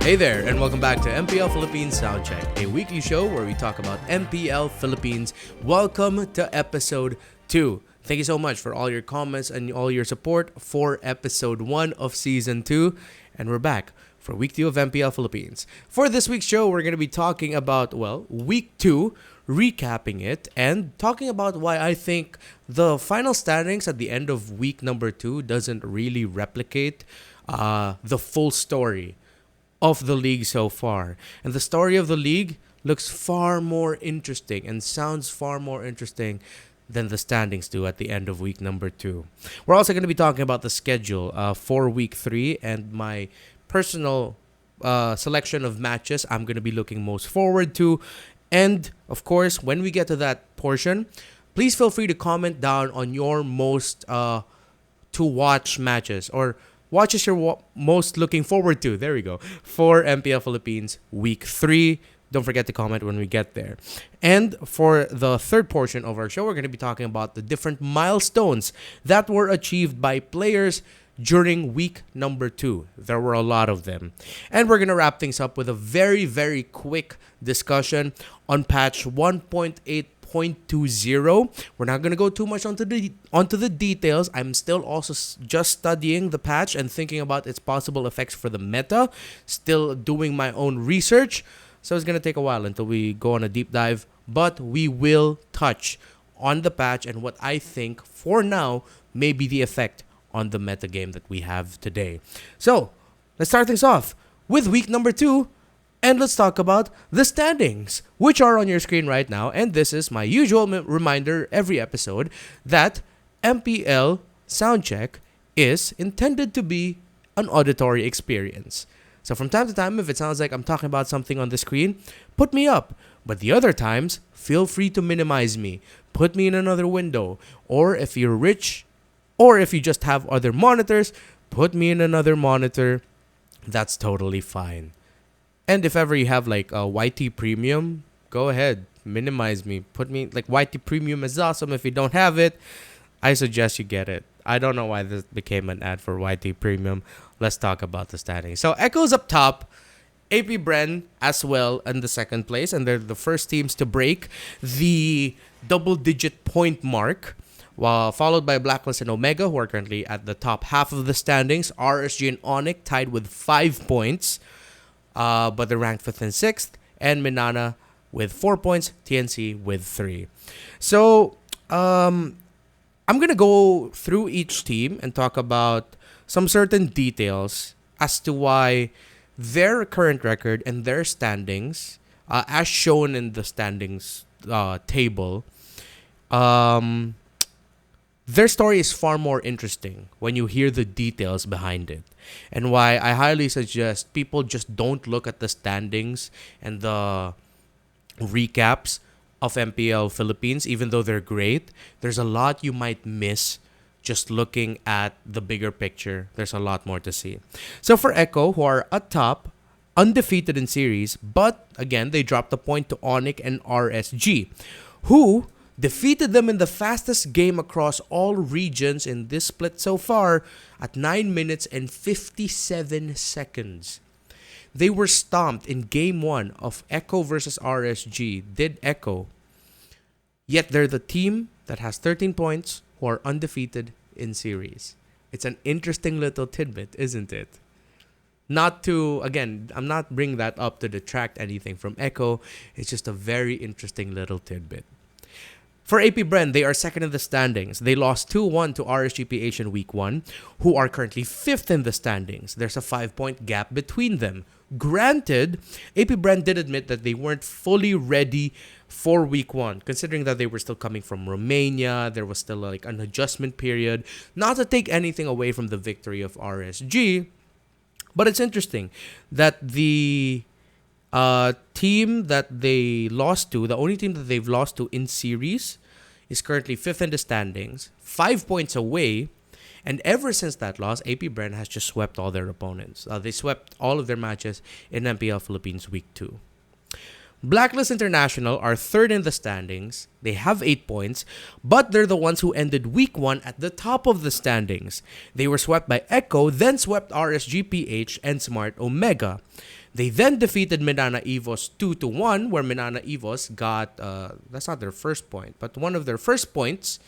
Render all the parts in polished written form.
Hey there, and welcome back to MPL Philippines Soundcheck, a weekly show where we talk about MPL Philippines. Welcome to episode 2. Thank you so much for all your comments and all your support for episode 1 of season 2. And we're back for week 2 of MPL Philippines. For this week's show, we're going to be talking about, week 2, recapping it, and talking about why I think the final standings at the end of week number 2 doesn't really replicate the full story of the league so far. And the story of the league looks far more interesting and sounds far more interesting than the standings do at the end of week number 2. We're also going to be talking about the schedule for week 3 and my personal selection of matches I'm going to be looking most forward to. And of course, when we get to that portion, please feel free to comment down on your most to watch matches or watches you're most looking forward to. There we go. For MPL Philippines Week 3. Don't forget to comment when we get there. And for the third portion of our show, we're going to be talking about the different milestones that were achieved by players during week number 2. There were a lot of them. And we're going to wrap things up with a very, very quick discussion on patch 1.8.20. We're not going to go too much onto the details. I'm still also just studying the patch and thinking about its possible effects for the meta. Still doing my own research. So it's going to take a while until we go on a deep dive. But we will touch on the patch and what I think for now may be the effect on the meta game that we have today. So let's start things off with week number 2. And let's talk about the standings, which are on your screen right now. And this is my usual reminder every episode that MPL Soundcheck is intended to be an auditory experience. So from time to time, if it sounds like I'm talking about something on the screen, put me up. But the other times, feel free to minimize me. Put me in another window. Or if you're rich, or if you just have other monitors, put me in another monitor. That's totally fine. And if ever you have like a YT Premium, go ahead, minimize me. Put me, like, YT Premium is awesome. If you don't have it, I suggest you get it. I don't know why this became an ad for YT Premium. Let's talk about the standings. So Echo's up top, AP Bren as well in the second place, and they're the first teams to break the double-digit point mark, while followed by Blacklist and Omega, who are currently at the top half of the standings. RSG and Onyx tied with 5 points. But they're ranked 5th and 6th, and Minana with 4 points, TNC with 3. So, I'm going to go through each team and talk about some certain details as to why their current record and their standings, as shown in the standings table, their story is far more interesting when you hear the details behind it. And why I highly suggest people just don't look at the standings and the recaps of MPL Philippines, even though they're great. There's a lot you might miss just looking at the bigger picture. There's a lot more to see. So for Echo, who are atop, undefeated in series, but again, they dropped a point to Onyx and RSG, who defeated them in the fastest game across all regions in this split so far at 9 minutes and 57 seconds. They were stomped in game 1 of Echo versus RSG. Did Echo. Yet they're the team that has 13 points who are undefeated in series. It's an interesting little tidbit, isn't it? Not to, again, I'm not bringing that up to detract anything from Echo. It's just a very interesting little tidbit. For AP Bren, they are second in the standings. They lost 2-1 to RSG PH in week 1, who are currently 5th in the standings. There's a 5-point gap between them. Granted, AP Bren did admit that they weren't fully ready for week 1, considering that they were still coming from Romania. There was still like an adjustment period. Not to take anything away from the victory of RSG, but it's interesting that the team that they lost to, the only team that they've lost to in series, is currently 5th in the standings, 5 points away. And ever since that loss, AP Bren has just swept all their opponents. They swept all of their matches in MPL Philippines Week 2. Blacklist International are 3rd in the standings. They have 8 points, but they're the ones who ended Week 1 at the top of the standings. They were swept by Echo, then swept RSG PH and Smart Omega. They then defeated Minana Evos 2-1, where Minana Evos got, that's not their first point, but one of their first points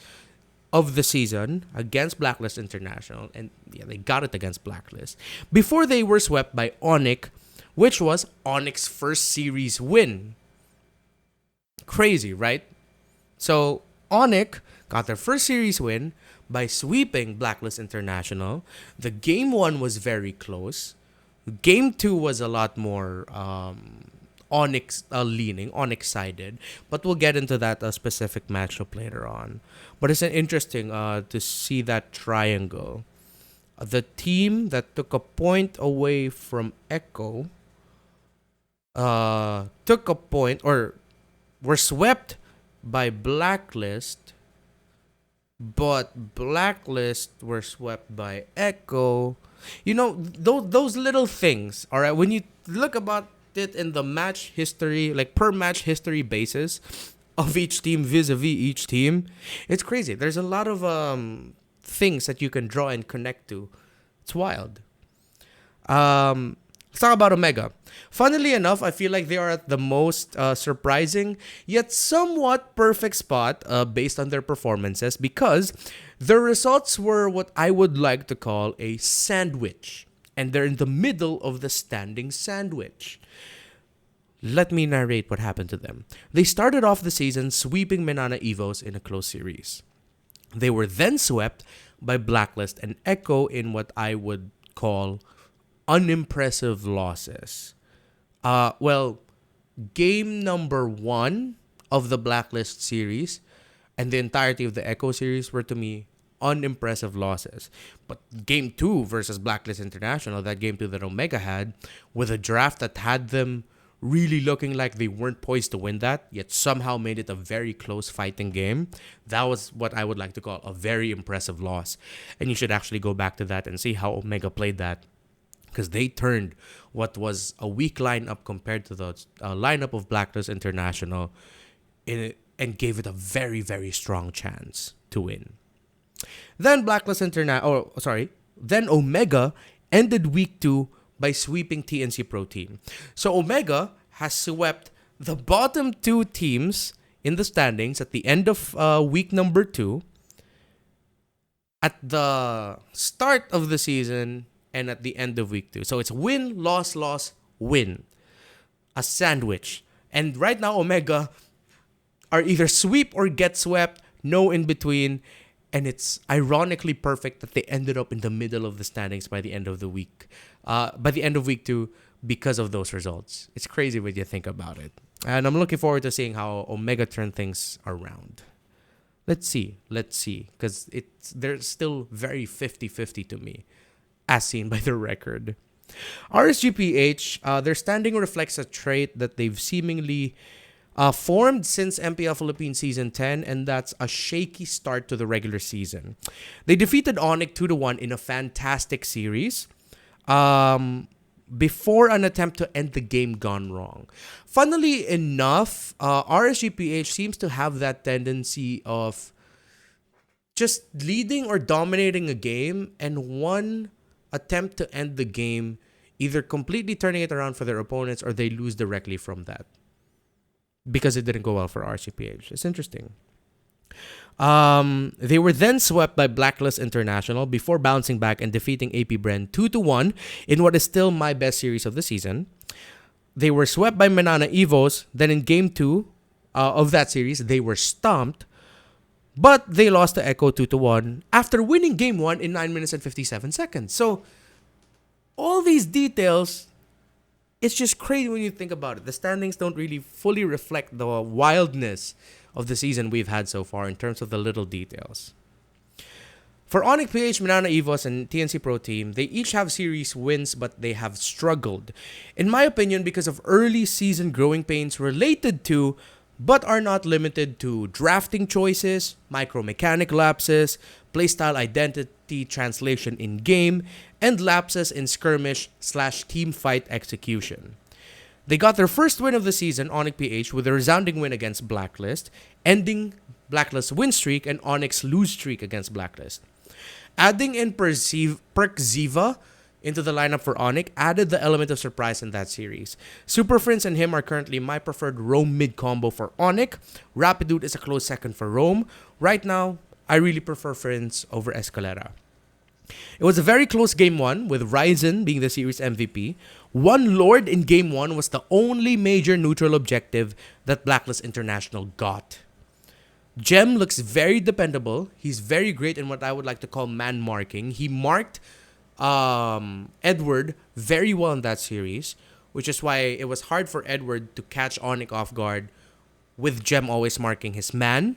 of the season against Blacklist International. And yeah, they got it against Blacklist. Before they were swept by Onyx, which was Onyx's first series win. Crazy, right? So Onyx got their first series win by sweeping Blacklist International. The game 1 was very close. Game 2 was a lot more Onyx leaning, Onyx sided. But we'll get into that specific matchup later on. But it's interesting to see that triangle. The team that took a point away from Echo took a point, or were swept by Blacklist, but Blacklist were swept by Echo. You know, those little things, all right, when you look about it in the match history, like per match history basis of each team vis-a-vis each team, it's crazy. There's a lot of things that you can draw and connect to. It's wild. Let's talk about Omega. Funnily enough, I feel like they are at the most surprising yet somewhat perfect spot based on their performances, because their results were what I would like to call a sandwich. And they're in the middle of the standing sandwich. Let me narrate what happened to them. They started off the season sweeping Minana Evos in a close series. They were then swept by Blacklist and Echo in what I would call unimpressive losses. Game number 1 of the Blacklist series and the entirety of the Echo series were, to me, unimpressive losses. But game 2 versus Blacklist International, that game 2 that Omega had, with a draft that had them really looking like they weren't poised to win that, yet somehow made it a very close fighting game. That was what I would like to call a very impressive loss. And you should actually go back to that and see how Omega played that, because they turned what was a weak lineup compared to the lineup of Blacklist International and gave it a very, very strong chance to win. Then then Omega ended week 2 by sweeping TNC Pro Team. So Omega has swept the bottom 2 teams in the standings at the end of week number 2, at the start of the season, and at the end of week 2. So it's win, loss, loss, win. A sandwich. And right now, Omega are either sweep or get swept, no in between. And it's ironically perfect that they ended up in the middle of the standings by the end of the week. By the end of week 2, because of those results. It's crazy when you think about it. And I'm looking forward to seeing how Omega turn things around. Let's see. Because they're still very 50-50 to me, as seen by their record. RSGPH, their standing reflects a trait that they've seemingly formed since MPL Philippines Season 10, and that's a shaky start to the regular season. They defeated Onyx 2-1 in a fantastic series before an attempt to end the game gone wrong. Funnily enough, RSGPH seems to have that tendency of just leading or dominating a game, and one attempt to end the game either completely turning it around for their opponents, or they lose directly from that because it didn't go well for RCPH. It's interesting. They were then swept by Blacklist International before bouncing back and defeating AP Bren 2-1 in what is still my best series of the season. They were swept by Minana Evos. Then in game 2 of that series, they were stomped, but they lost to Echo 2-1 after winning game 1 in 9 minutes and 57 seconds. So all these details, it's just crazy when you think about it. The standings don't really fully reflect the wildness of the season we've had so far in terms of the little details. For Onyx PH, Minana Evos, and TNC Pro Team, they each have series wins, but they have struggled, in my opinion, because of early season growing pains related to, but are not limited to, drafting choices, micromechanic lapses, playstyle identity translation in game, and lapses in skirmish/team fight execution. They got their first win of the season, Onyx PH, with a resounding win against Blacklist, ending Blacklist's win streak and Onyx lose streak against Blacklist. Adding in Perkziva into the lineup for Onyx added the element of surprise in that series. Super Prince and him are currently my preferred Roam mid combo for Onyx. Rapidude is a close second for Roam. Right now, I really prefer Prince over Escalera. It was a very close game 1, with Ryzen being the series MVP. One Lord in game 1 was the only major neutral objective that Blacklist International got. Gem looks very dependable. He's very great in what I would like to call man marking. He marked Edward very well in that series, which is why it was hard for Edward to catch Onyx off guard, with Gem always marking his man,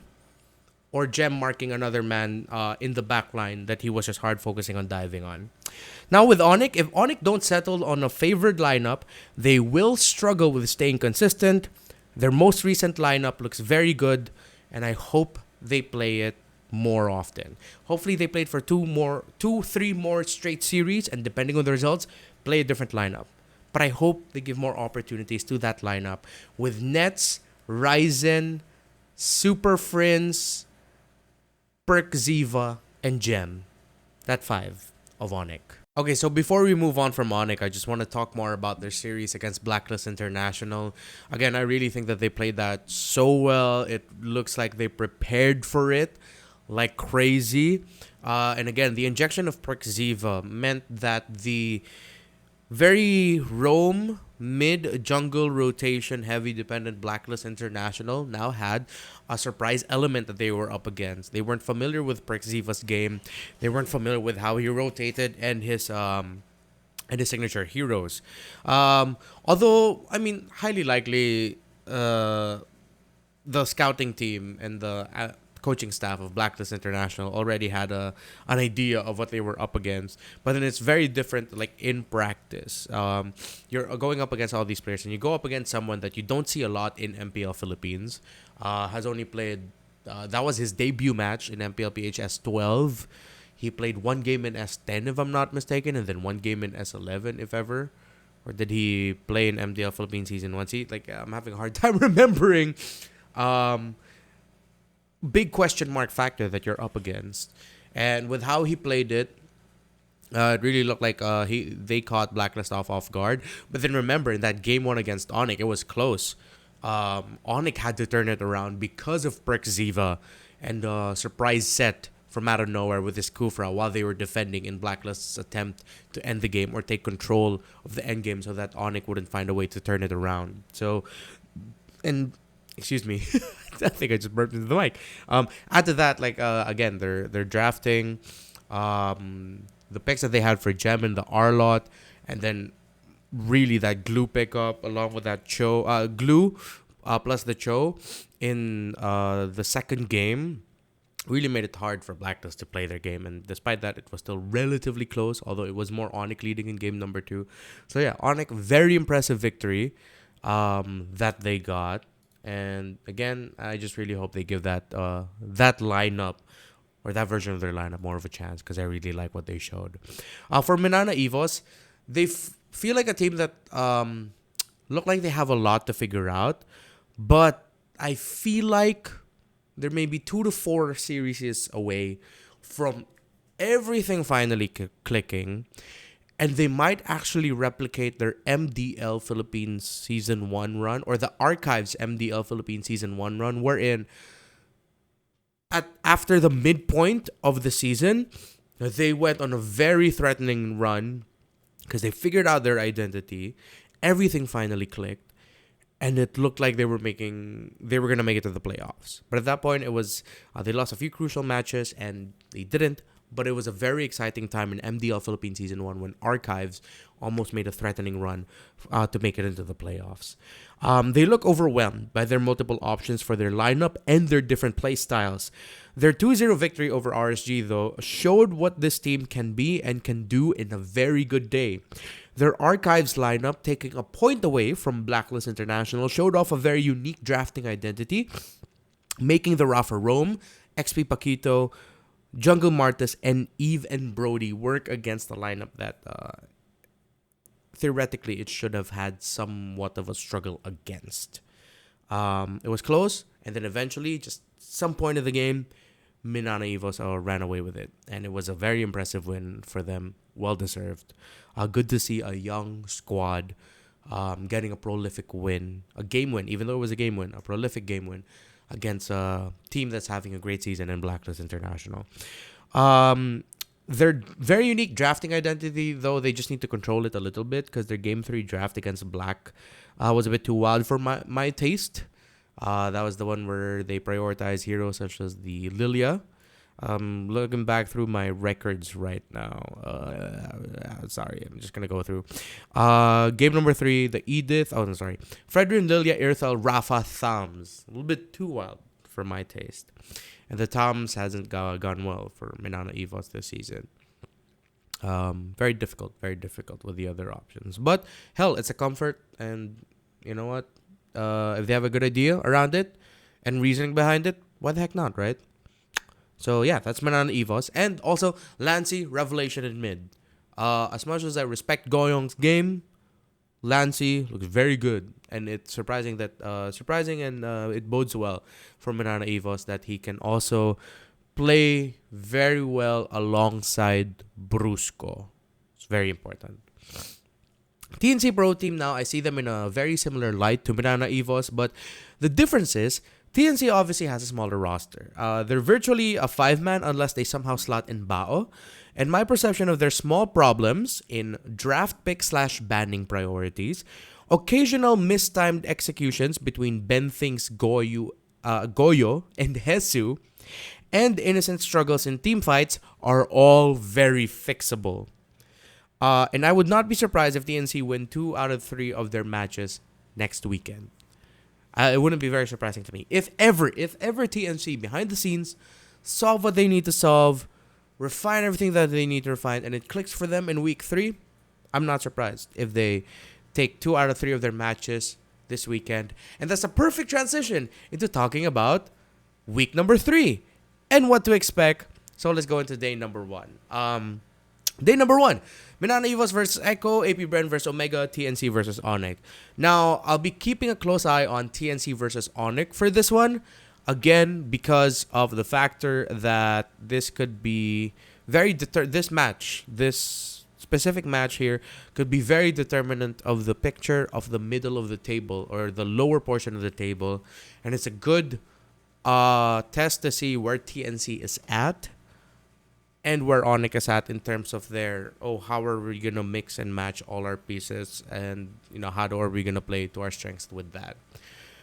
or Gem marking another man in the back line that he was just hard focusing on diving on. Now with Onyx, if Onyx don't settle on a favored lineup, they will struggle with staying consistent. Their most recent lineup looks very good, and I hope they play it more often. Hopefully they play it for 3 more straight series, and depending on the results, play a different lineup. But I hope they give more opportunities to that lineup with Nets, Ryzen, Super Friends, Perk Ziva, and Gem. That 5 of Onyx. Okay, so before we move on from Onyx, I just want to talk more about their series against Blacklist International. Again, I really think that they played that so well. It looks like they prepared for it like crazy. And again, the injection of Perk Ziva meant that the very roam mid jungle rotation heavy dependent Blacklist International now had a surprise element that they were up against. They weren't familiar with Perk Ziva's game. They weren't familiar with how he rotated and his signature heroes. Although, I mean, highly likely the scouting team and the coaching staff of Blacklist International already had an idea of what they were up against. But then it's very different, like in practice. You're going up against all these players, and you go up against someone that you don't see a lot in MPL Philippines. Has only played, that was his debut match in MPL PH S12. He played 1 game in S10, if I'm not mistaken, and then 1 game in S11, if ever. Or did he play in MPL Philippines Season 1? See, like, I'm having a hard time remembering. Big question mark factor that you're up against. And with how he played it, it really looked like they caught Blacklist off guard. But then remember, in that game 1 against Onyx, it was close. Onyx had to turn it around because of Perk Ziva and a surprise set from out of nowhere with his Kufra while they were defending in Blacklist's attempt to end the game or take control of the end game so that Onyx wouldn't find a way to turn it around. So, and excuse me, I think I just burped into the mic. Add to that, like again, they're drafting the picks that they had for Gem and the R-Lot, and then really that glue pickup along with that glue plus the Cho in the second game really made it hard for Blacklist to play their game. And despite that, it was still relatively close, although it was more Onyx leading in game number 2. So yeah, Onyx, very impressive victory that they got. And again, I just really hope they give that lineup or that version of their lineup more of a chance, because I really like what they showed. For Manana Evos, they feel like a team that look like they have a lot to figure out, but I feel like they're maybe 2 to 4 series away from everything finally clicking, and they might actually replicate their MDL Philippines Season 1 run, or the Archives MDL Philippines Season 1 run, wherein after the midpoint of the season, they went on a very threatening run because they figured out their identity. Everything finally clicked, and it looked like they were going to make it to the playoffs. But at that point, it was they lost a few crucial matches, and they didn't. But it was a very exciting time in MDL Philippines Season 1 when Archives almost made a threatening run to make it into the playoffs. They look overwhelmed by their multiple options for their lineup and their different play styles. Their 2-0 victory over RSG, though, showed what this team can be and can do in a very good day. Their Archives lineup, taking a point away from Blacklist International, showed off a very unique drafting identity, making the Rafa Rome, XP Paquito, Jungle Martis, and Eve and Brody work against a lineup that theoretically it should have had somewhat of a struggle against. It was close, and then eventually, just some point of the game, Minana Evos ran away with it, and it was a very impressive win for them. Well deserved. Good to see a young squad getting a prolific win, a game win, even though it was a game win, a prolific game win against a team that's having a great season in Blacklist International. Their very unique drafting identity, though, they just need to control it a little bit because their Game 3 draft against Black was a bit too wild for my taste. That was the one where they prioritized heroes such as the Lilia. Looking back through my records right now. Sorry, I'm just going to go through. Game number 3, the Edith. Oh, no, sorry. Fredrin, Lilia, Irthel, Rafa, Thams. A little bit too wild for my taste. And the Thams hasn't gone well for Minana Evos this season. Very difficult with the other options. But, hell, it's a comfort. And you know what? If they have a good idea around it and reasoning behind it, why the heck not, right? So yeah, that's Minana Evos. And also Lancy, Revelation in mid. As much as I respect Goyong's game, Lancy looks very good. And it's surprising and it bodes well for Minana Evos that he can also play very well alongside Brusco. It's very important. TNC Pro Team now, I see them in a very similar light to Minana Evos, but the difference is TNC obviously has a smaller roster. They're virtually a 5-man unless they somehow slot in Bao. And my perception of their small problems in draft pick / banning priorities, occasional mistimed executions between Benthing's Goyo and Hesu, and innocent struggles in team fights are all very fixable. And I would not be surprised if TNC win 2 out of 3 of their matches next weekend. It wouldn't be very surprising to me. If ever TNC behind the scenes solve what they need to solve, refine everything that they need to refine, and it clicks for them in week 3, I'm not surprised if they take 2 out of 3 of their matches this weekend. And that's a perfect transition into talking about week number 3 and what to expect. So let's go into day number 1. Day number 1, Minana Evos versus Echo, AP Bren versus Omega, TNC versus Onyx. Now, I'll be keeping a close eye on TNC versus Onyx for this one. Again, because of the factor that this could be this specific match here could be very determinant of the picture of the middle of the table or the lower portion of the table. And it's a good test to see where TNC is at and where Onyx is at in terms of their, how are we going to mix and match all our pieces, and how are we going to play to our strengths with that.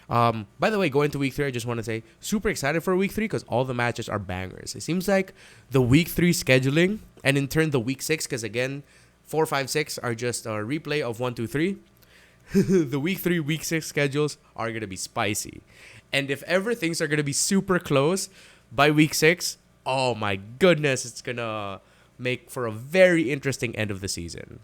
By the way, going to week 3, I just want to say, super excited for week 3 because all the matches are bangers. It seems like the week 3 scheduling, and in turn the week 6, because again, 4, 5, 6 are just a replay of 1, 2, 3. The week 3, week 6 schedules are going to be spicy. And if ever things are going to be super close by week 6, oh my goodness, it's going to make for a very interesting end of the season.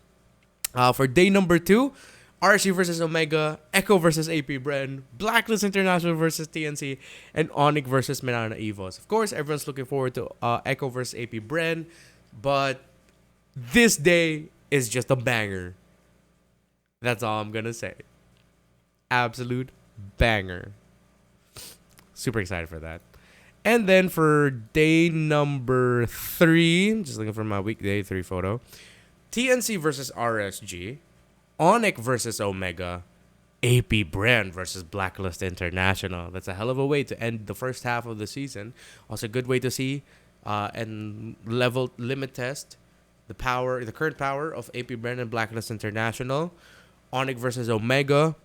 For day number 2, RSG versus Omega, Echo versus AP Bren, Blacklist International versus TNC, and Onyx versus Minana Evos. Of course, everyone's looking forward to Echo versus AP Bren, but this day is just a banger. That's all I'm going to say. Absolute banger. Super excited for that. And then for day number 3, just looking for my weekday 3 photo, TNC versus RSG, Onyx versus Omega, AP Bren versus Blacklist International. That's a hell of a way to end the first half of the season. Also a good way to see and limit test the current power of AP Bren and Blacklist International. Onyx versus Omega.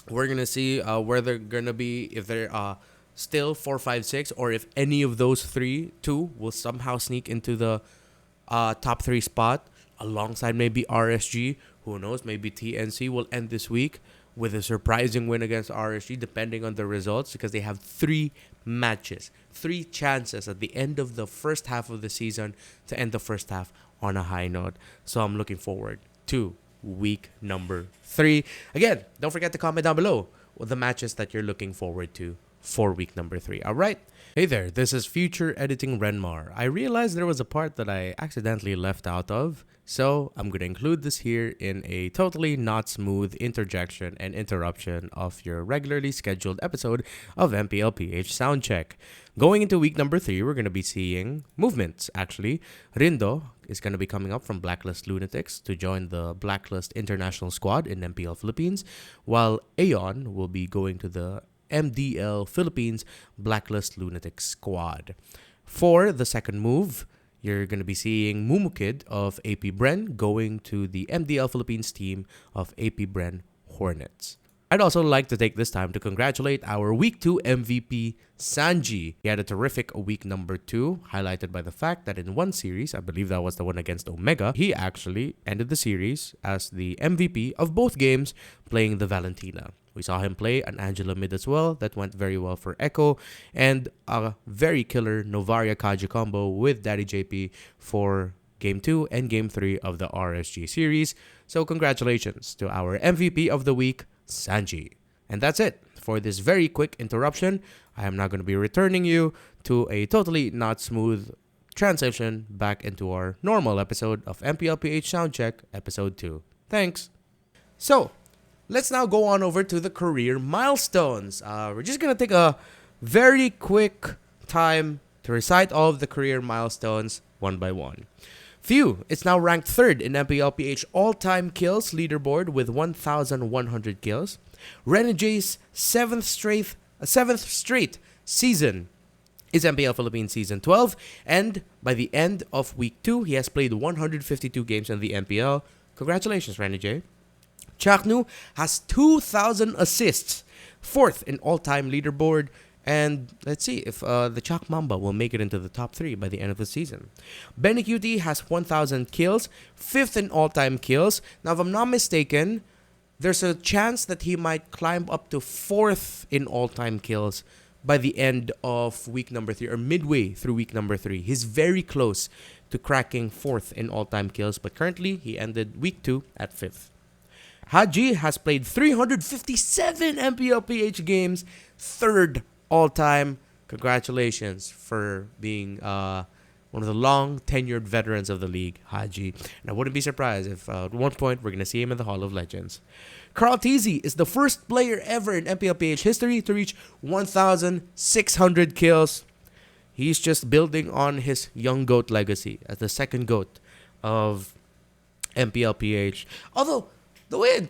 We're going to see where they're going to be, if they're still 4, 5, 6, or if any of those 2 will somehow sneak into the top 3 spot alongside maybe RSG. Who knows? Maybe TNC will end this week with a surprising win against RSG, depending on the results, because they have 3 matches, 3 chances at the end of the first half of the season to end the first half on a high note. So I'm looking forward to week number 3. Again, don't forget to comment down below what the matches that you're looking forward to for week number 3. All right. Hey there, this is Future Editing Renmar. I realized there was a part that I accidentally left out of, so I'm going to include this here in a totally not smooth interjection and interruption of your regularly scheduled episode of MPL PH Soundcheck. Going into week number 3, we're going to be seeing movements, actually. Rindo is going to be coming up from Blacklist Lunatics to join the Blacklist International Squad in MPL Philippines, while Aeon will be going to the MDL Philippines Blacklist Lunatic Squad. For the second move, you're going to be seeing Mumukid of AP Bren going to the MDL Philippines team of AP Bren Hornets. I'd also like to take this time to congratulate our Week 2 MVP, Sanji. He had a terrific week number 2, highlighted by the fact that in one series, I believe that was the one against Omega, he actually ended the series as the MVP of both games, playing the Valentina. We saw him play an Angela mid as well. That went very well for Echo. And a very killer Novaria Kaji combo with Daddy JP for Game 2 and Game 3 of the RSG series. So congratulations to our MVP of the week, Sanji. And that's it for this very quick interruption. I am now going to be returning you to a totally not smooth transition back into our normal episode of MPL PH Soundcheck, Episode 2. Thanks. So, let's now go on over to the career milestones. We're just going to take a very quick time to recite all of the career milestones one by one. Few is now ranked 3rd in MPL PH all-time kills leaderboard with 1,100 kills. Renege's 7th straight season is MPL Philippines Season 12. And by the end of Week 2, he has played 152 games in the MPL. Congratulations, Renege. Chaknu has 2,000 assists, 4th in all-time leaderboard, and let's see if the Chak Mamba will make it into the top 3 by the end of the season. Benny QT has 1,000 kills, 5th in all-time kills. Now, if I'm not mistaken, there's a chance that he might climb up to 4th in all-time kills by the end of week number 3, or midway through week number 3. He's very close to cracking 4th in all-time kills, but currently he ended week 2 at 5th. Haji has played 357 MPL PH games, 3rd all-time. Congratulations for being one of the long-tenured veterans of the league, Haji. And I wouldn't be surprised if at one point we're going to see him in the Hall of Legends. Carl Teasy is the first player ever in MPL PH history to reach 1,600 kills. He's just building on his young GOAT legacy as the second GOAT of MPL PH. Although, the way I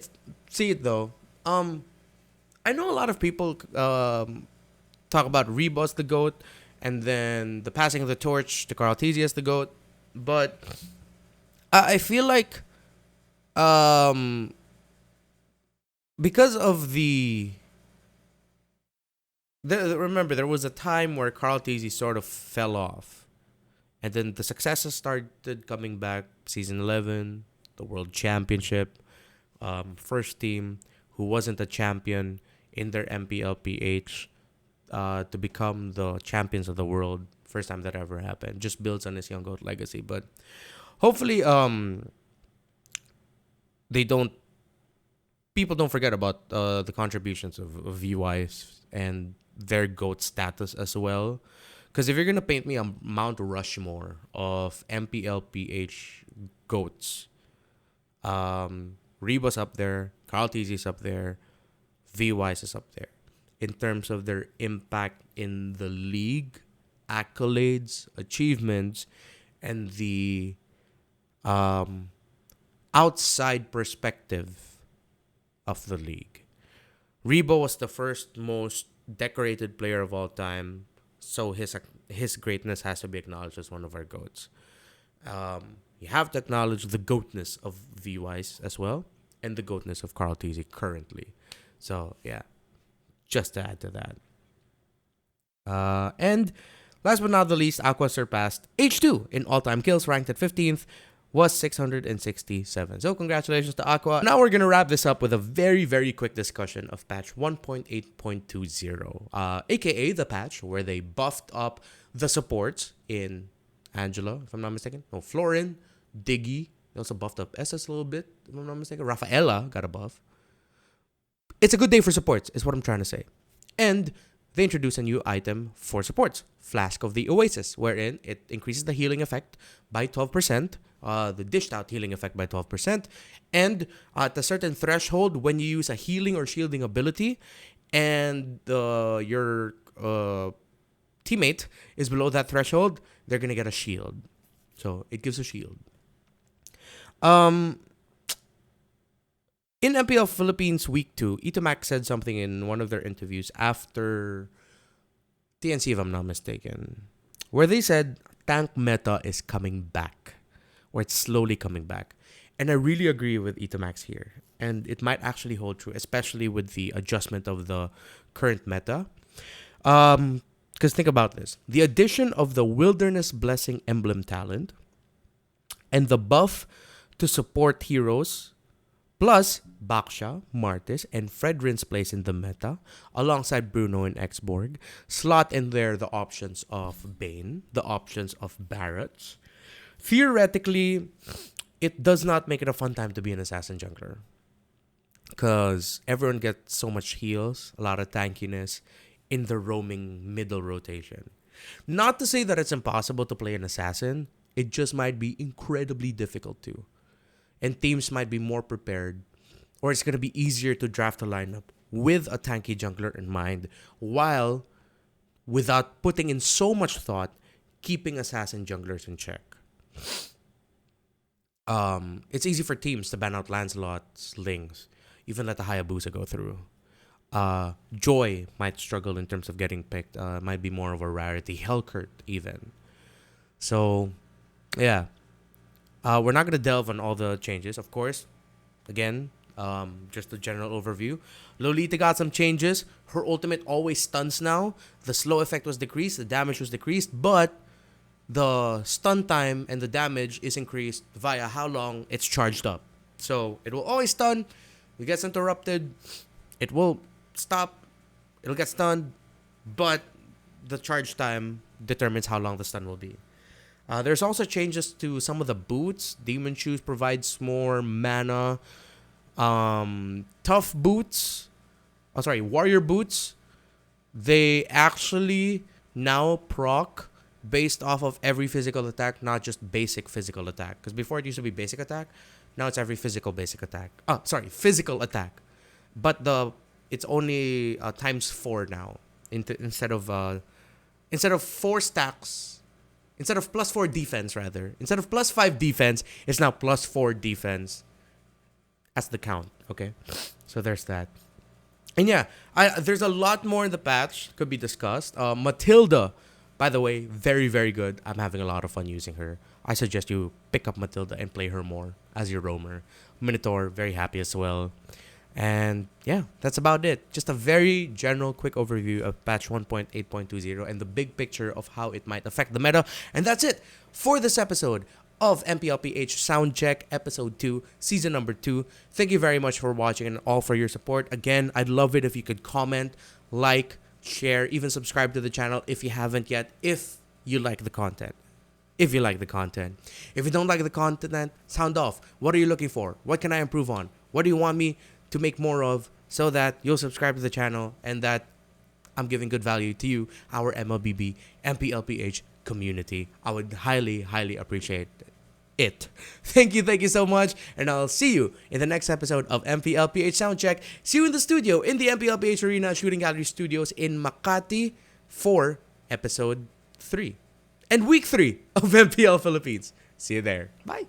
see it though, I know a lot of people talk about Rebo as the GOAT and then the passing of the torch to Carl Teasy as the GOAT, but I feel like because of remember there was a time where Carl Teasy sort of fell off, and then the successes started coming back. Season 11, the World Championship. First team who wasn't a champion in their MPL PH to become the champions of the world. First time that ever happened. Just builds on his young GOAT legacy. But hopefully people don't forget about the contributions of VYs and their GOAT status as well. Because if you're going to paint me a Mount Rushmore of MPL PH GOATs, Rebo's up there, Carl Teasy's up there, VY's is up there. In terms of their impact in the league, accolades, achievements, and the outside perspective of the league. Rebo was the first most decorated player of all time, so his greatness has to be acknowledged as one of our GOATs. You have to acknowledge the GOATness of VYs as well, and the GOATness of Carl Teasy currently. So, yeah, just to add to that. And last but not the least, Aqua surpassed H2 in all-time kills, ranked at 15th, was 667. So, congratulations to Aqua. Now we're going to wrap this up with a very, very quick discussion of patch 1.8.20, aka the patch where they buffed up the supports in Angela, if I'm not mistaken. No, Florin, Diggy. They also buffed up SS a little bit, if I'm not mistaken. Rafaela got a buff. It's a good day for supports, is what I'm trying to say. And they introduced a new item for supports, Flask of the Oasis, wherein it increases the healing effect by 12%, the dished out healing effect by 12%, and at a certain threshold, when you use a healing or shielding ability, and your teammate is below that threshold, they're gonna get a shield. So it gives a shield. In MPL Philippines Week 2, Itomac said something in one of their interviews after TNC, if I'm not mistaken, where they said tank meta is coming back, or it's slowly coming back. And I really agree with Itomax here. And it might actually hold true, especially with the adjustment of the current meta. Because think about this. The addition of the Wilderness Blessing Emblem talent and the buff to support heroes, plus Baksha, Martis, and Fredrin's place in the meta, alongside Bruno and Xborg, slot in there the options of Bane, the options of Barrett. Theoretically, it does not make it a fun time to be an assassin jungler, because everyone gets so much heals, a lot of tankiness in the roaming middle rotation. Not to say that it's impossible to play an assassin, it just might be incredibly difficult to. And teams might be more prepared, or it's going to be easier to draft a lineup with a tanky jungler in mind, while without putting in so much thought, keeping assassin junglers in check. It's easy for teams to ban out Lancelot's Lings, even let the Hayabusa go through. Joy might struggle in terms of getting picked. Might be more of a rarity. Hellkurt even. So, yeah. We're not going to delve on all the changes, of course. Again, just a general overview. Lolita got some changes. Her ultimate always stuns now. The slow effect was decreased. The damage was decreased. But the stun time and the damage is increased via how long it's charged up. So it will always stun. If it gets interrupted, it will stop. It'll get stunned. But the charge time determines how long the stun will be. There's also changes to some of the boots. Demon Shoes provides more mana. Tough Boots. Warrior Boots. They actually now proc based off of every physical attack, not just basic physical attack. Because before it used to be basic attack, now it's every physical attack. But it's only times 4 now. Instead of 4 stacks. Instead of plus 4 defense, rather. Instead of plus 5 defense, it's now plus 4 defense as the count. Okay? So there's that. And yeah, there's a lot more in the patch could be discussed. Matilda, by the way, very, very good. I'm having a lot of fun using her. I suggest you pick up Matilda and play her more as your roamer. Minotaur, very happy as well. And yeah, that's about it. Just a very general quick overview of patch 1.8.20 and the big picture of how it might affect the meta. And that's it for this episode of MPL PH Soundcheck Episode 2, Season Number 2. Thank you very much for watching and all for your support. Again, I'd love it if you could comment, like, share, even subscribe to the channel if you haven't yet, if you like the content. If you like the content. If you don't like the content, sound off. What are you looking for? What can I improve on? What do you want me to make more of, so that you'll subscribe to the channel and that I'm giving good value to you, our MLBB MPL PH community. I would highly, highly appreciate it. Thank you so much, and I'll see you in the next episode of MPL PH Soundcheck. See you in the studio in the MPL PH Arena Shooting Gallery Studios in Makati for episode 3 and week 3 of MPL Philippines. See you there. Bye.